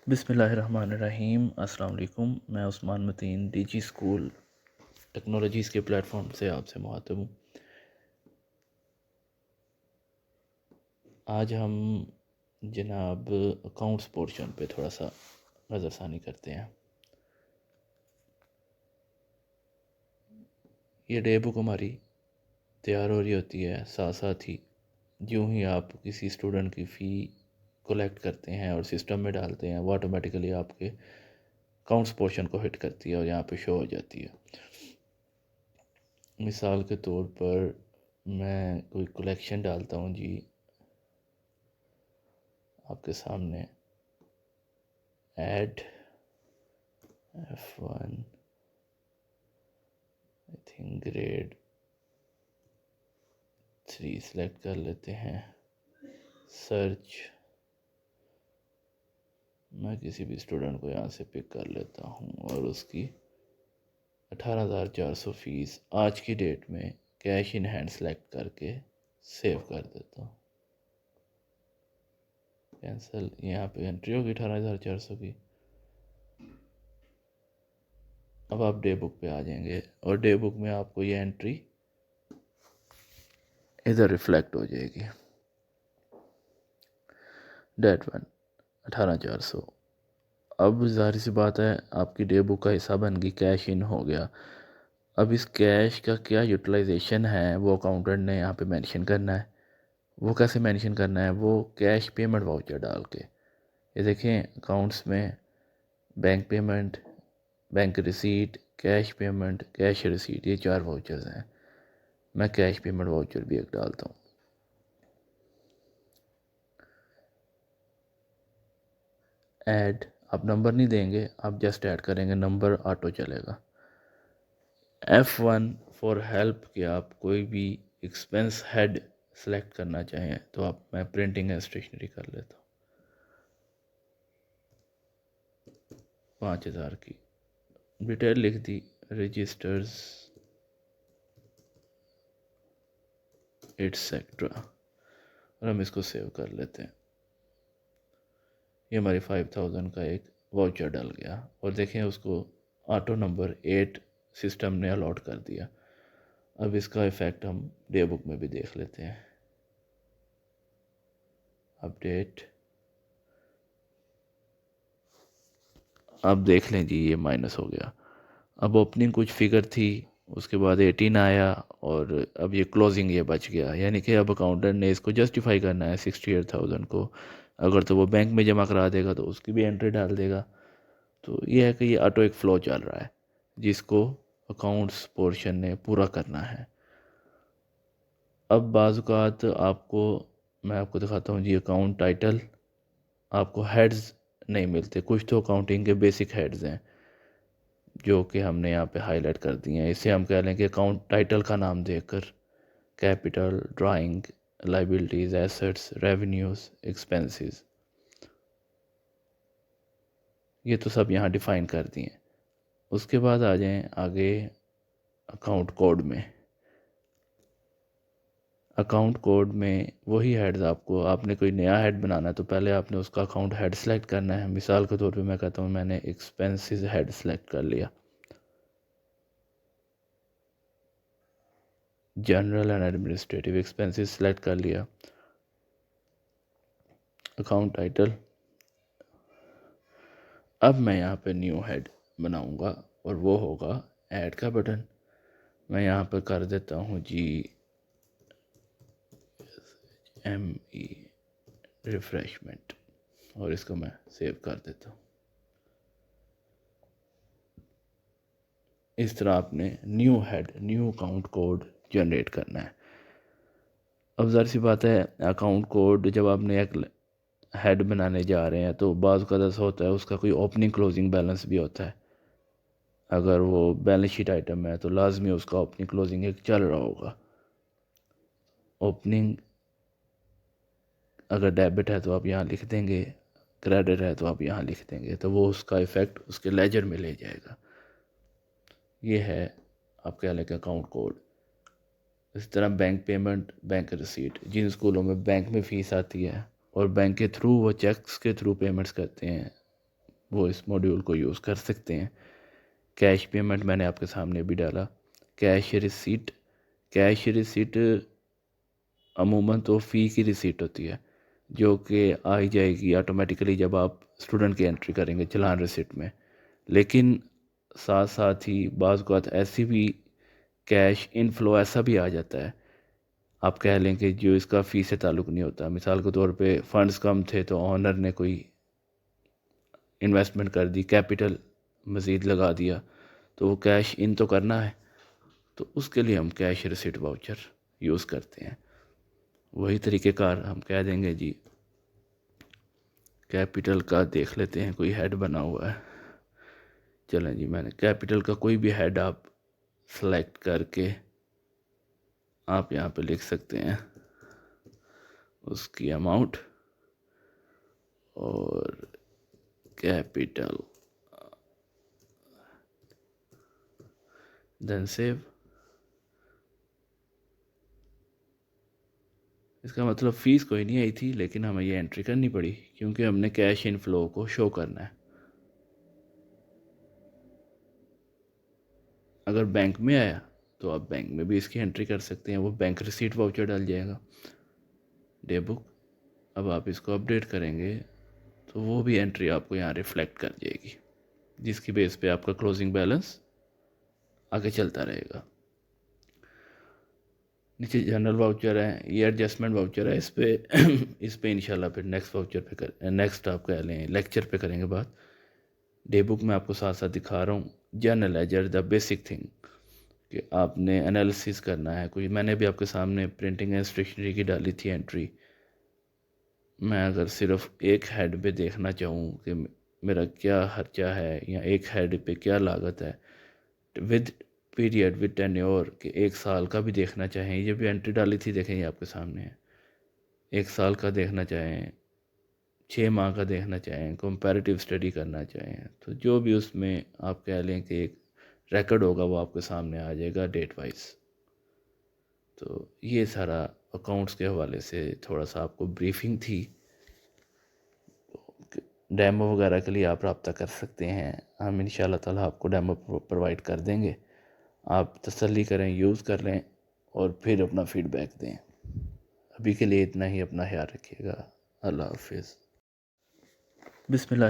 बिस्मिल्लाहिर्रहमानिर्रहीम। अस्सलाम वालेकुम। मैं Usman Mateen DG school technologies के प्लेटफॉर्म से आपसे मुखातिब हूँ। आज हम जनाब अकाउंट्स पोर्शन पे थोड़ा सा नज़रसानी करते हैं। ये डे बुक हमारी तैयार हो रही होती है, साथ साथ ही यूँ ही आप किसी स्टूडेंट की फ़ी कलेक्ट करते हैं और सिस्टम में डालते हैं, वो ऑटोमेटिकली आपके अकाउंट्स पोर्शन को हिट करती है और यहाँ पे शो हो जाती है। मिसाल के तौर पर मैं कोई कलेक्शन डालता हूँ जी आपके सामने, add F1 I think grade 3 select कर लेते हैं। सर्च, मैं किसी भी स्टूडेंट को यहाँ से पिक कर लेता हूँ और उसकी 18,400 फ़ीस आज की डेट में कैश इन हैंड सेलेक्ट करके सेव कर देता हूँ। कैंसिल, यहाँ पे एंट्री होगी 18,400 की। अब आप डे बुक पे आ जाएंगे और डे बुक में आपको ये एंट्री इधर रिफ्लेक्ट हो जाएगी। डेट 1 18,400। अब ज़ाहिर सी बात है आपकी डे बुक का हिस्सा बन गई, कैश इन हो गया। अब इस कैश का क्या यूटिलाइजेशन है वो अकाउंटेंट ने यहाँ पे मेंशन करना है। वो कैसे मेंशन करना है? वो कैश पेमेंट वाउचर डाल के, ये देखें अकाउंट्स में bank payment, bank receipt, cash payment, cash receipt, ये 4 वाउचर्स हैं। मैं कैश पेमेंट वाउचर भी एक डालता हूँ। ऐड, आप नंबर नहीं देंगे, आप जस्ट ऐड करेंगे, नंबर ऑटो चलेगा। F1 फॉर हेल्प कि आप कोई भी एक्सपेंस हेड सेलेक्ट करना चाहें तो आप, मैं प्रिंटिंग एंड स्टेशनरी कर लेता हूँ। 5,000 की डिटेल लिख दी, रजिस्टर्स एट्सेट्रा, और हम इसको सेव कर लेते हैं। ये हमारी 5,000 का एक वाउचर डल गया और देखें उसको ऑटो नंबर 8 सिस्टम ने अलॉट कर दिया। अब इसका इफ़ेक्ट हम डे बुक में भी देख लेते हैं। अपडेट, अब देख लें जी ये माइनस हो गया। अब ओपनिंग कुछ फिगर थी, उसके बाद 18 आया और अब ये क्लोजिंग ये बच गया। यानी कि अब अकाउंटेंट ने इसको जस्टिफाई करना है 68,000 को। अगर तो वो बैंक में जमा करा देगा तो उसकी भी एंट्री डाल देगा। तो ये है कि ये ऑटो एक फ़्लो चल रहा है जिसको अकाउंट्स पोर्शन ने पूरा करना है। अब बाज़ात आपको, मैं आपको दिखाता हूँ जी अकाउंट टाइटल। आपको हेड्स नहीं मिलते, कुछ तो अकाउंटिंग के बेसिक हेड्स हैं जो कि हमने यहाँ पे हाईलाइट कर दिए हैं। इसे हम कह लें कि अकाउंट टाइटल का नाम देकर capital, drawing, liabilities, assets, revenues, expenses, ये तो सब यहाँ डिफ़ाइन कर दिए। उसके बाद आ जाएं आगे अकाउंट कोड में। अकाउंट कोड में वही हेड्स, आपको, आपने कोई नया हेड बनाना है तो पहले आपने उसका अकाउंट हेड सेलेक्ट करना है। मिसाल के तौर पे मैं कहता हूँ मैंने एक्सपेंसेस हेड सेलेक्ट कर लिया, general and administrative expenses select कर लिया, अकाउंट टाइटल। अब मैं यहाँ पे न्यू हेड बनाऊँगा और वो होगा ऐड का बटन। मैं यहाँ पर कर देता हूँ जी ME रिफ्रेशमेंट और इसको मैं सेव कर देता हूँ। इस तरह आपने new head, new account code generate करना है। अब ज़ाहिर सी बात है अकाउंट कोड जब आपने एक हेड बनाने जा रहे हैं तो बाज़ का ऐसा होता है उसका कोई ओपनिंग क्लोजिंग बैलेंस भी होता है। अगर वो बैलेंस शीट आइटम है तो लाजमी उसका ओपनिंग क्लोजिंग एक चल रहा होगा। ओपनिंग अगर डेबिट है तो आप यहाँ लिख देंगे, क्रेडिट है तो आप यहाँ लिख देंगे, तो वो उसका इफ़ेक्ट उसके लेजर में ले जाएगा। ये है आप कह लें कि अकाउंट कोड। इस तरह बैंक पेमेंट, बैंक रिसीट, जिन स्कूलों में बैंक में फ़ीस आती है और बैंक के थ्रू वो चेक्स के थ्रू पेमेंट्स करते हैं, वो इस मॉड्यूल को यूज़ कर सकते हैं। कैश पेमेंट मैंने आपके सामने भी डाला। कैश रिसीट अमूमन तो फ़ी की रिसीट होती है, जो कि आ ही जाएगी ऑटोमेटिकली जब आप स्टूडेंट की एंट्री करेंगे चलान रिसीट में। लेकिन साथ साथ ही बाज़ औक़ात ऐसी भी कैश इनफ्लो ऐसा भी आ जाता है, आप कह लें कि जो इसका फ़ी से ताल्लुक़ नहीं होता। मिसाल के तौर पे फ़ंड्स कम थे तो ओनर ने कोई इन्वेस्टमेंट कर दी, कैपिटल मज़ीद लगा दिया, तो वो कैश इन तो करना है, तो उसके लिए हम कैश रिसीट वाउचर यूज़ करते हैं। वही तरीक़ेकार हम कह देंगे जी, कैपिटल का देख लेते हैं, कोई हेड बना हुआ है। चलें जी, मैंने कैपिटल का कोई भी हेड आप सेलेक्ट करके आप यहाँ पे लिख सकते हैं उसकी अमाउंट और कैपिटल, देन सेव। इसका मतलब फ़ीस कोई नहीं आई थी, लेकिन हमें ये एंट्री करनी पड़ी क्योंकि हमने कैश इनफ्लो को शो करना है। अगर बैंक में आया तो आप बैंक में भी इसकी एंट्री कर सकते हैं, वो बैंक रिसीट वाउचर डाल जाएगा। डे बुक, अब आप इसको अपडेट करेंगे तो वो भी एंट्री आपको यहाँ रिफ्लेक्ट कर जाएगी, जिसकी बेस पे आपका क्लोजिंग बैलेंस आगे चलता रहेगा। नीचे जनरल वाउचर है, ये एडजस्टमेंट वाउचर है, इस पे इंशाल्लाह फिर नेक्स्ट आप कह लें लेक्चर पे करेंगे बात। डे बुक में आपको साथ साथ दिखा रहा हूँ। General ledger the basic thing कि आपने एनालिसिस करना है कोई। मैंने भी आपके सामने प्रिंटिंग एंड स्टेशनरी की डाली थी एंट्री। मैं अगर सिर्फ एक हेड पे देखना चाहूँ कि मेरा क्या खर्चा है या एक हेड पे क्या लागत है विद पीरियड विद टेन्योर कि 1 साल का भी देखना चाहें, ये भी एंट्री डाली थी, देखें ये आपके सामने है। 1 साल का देखना चाहें, 6 माह का देखना चाहें, कंपैरेटिव स्टडी करना चाहें, तो जो भी उसमें आप कह लें कि एक रिकॉर्ड होगा वो आपके सामने आ जाएगा डेट वाइज। तो ये सारा अकाउंट्स के हवाले से थोड़ा सा आपको ब्रीफिंग थी। डेमो वगैरह के लिए आप रब्ता कर सकते हैं, हम इंशाल्लाह ताला आपको डेमो प्रोवाइड कर देंगे। आप तसल्ली करें, यूज़ कर लें और फिर अपना फ़ीडबैक दें। अभी के लिए इतना ही, अपना ख्याल रखिएगा। अल्लाह हाफ़िज़। बिस्मिल्लाह।